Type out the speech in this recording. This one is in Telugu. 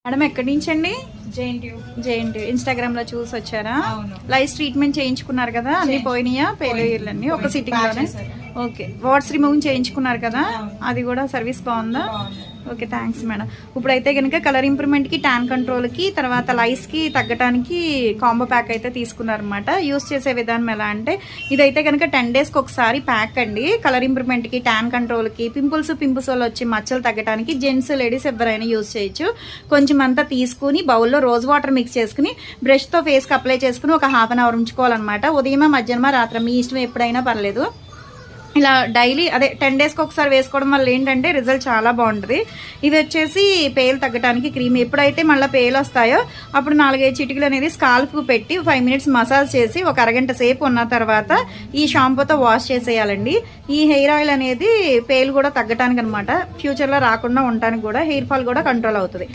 మేడం ఎక్కడి నుంచి అండి? జేఎన్టీ ఇన్స్టాగ్రామ్ లో చూసి వచ్చారా? అవును. లైస్ ట్రీట్మెంట్ చేయించుకున్నారు కదా, అన్ని పోయినాయా? పేర్లన్నీ ఒక సిట్టింగ్ లోనే. ఓకే, వాట్స్ రిమూవ్ చేయించుకున్నారు కదా, అది కూడా సర్వీస్ బాగుందా? Okay, thanks madam. ఇప్పుడైతే కనుక కలర్ ఇంప్రూవ్మెంట్ కి, ట్యాన్ కంట్రోల్ కి, తర్వాత లైస్ కి తగ్గడానికి కాంబో ప్యాక్ అయితే తీసుకున్నారనమాట. యూస్ చేసే విధానం ఎలా అంటే, ఇదైతే కనుక 10 days కి ఒకసారి ప్యాక్ అండి. కలర్ ఇంప్రూవ్మెంట్ కి, ట్యాన్ కంట్రోల్ కి, పింపుల్స్ వల్ల వచ్చి మచ్చలు తగ్గడానికి జెంట్స్ లేడీస్ ఎవరైనా యూస్ చేయొచ్చు. కొంచెం అంతా తీసుకుని బౌల్లో రోజ్ వాటర్ మిక్స్ చేసుకుని బ్రష్ తో ఫేస్ కి అప్లై చేసుకుని ఒక 1/2 hour ఉంచుకోవాలన్నమాట. ఉదయమా మధ్యాహ్నమా రాత్రి మీ ఇష్టం, ఎప్పుడైనా పర్లేదు. ఇలా డైలీ 10 days కి ఒకసారి వేసుకోవడం వల్ల ఏంటంటే రిజల్ట్ చాలా బాగుంటుంది. ఇది వచ్చేసి పేలు తగ్గడానికి క్రీమ్. ఎప్పుడైతే మళ్ళీ పేలు వస్తాయో అప్పుడు 4-5 చిటికలు అనేది స్కాల్ఫ్ పెట్టి 5 minutes మసాజ్ చేసి ఒక అరగంట సేపు ఉన్న తర్వాత ఈ షాంపూతో వాష్ చేసేయాలండి. ఈ హెయిర్ ఆయిల్ అనేది పేలు కూడా తగ్గడానికి అనమాట. ఫ్యూచర్లో రాకుండా ఉండడానికి కూడా, హెయిర్ ఫాల్ కూడా కంట్రోల్ అవుతుంది.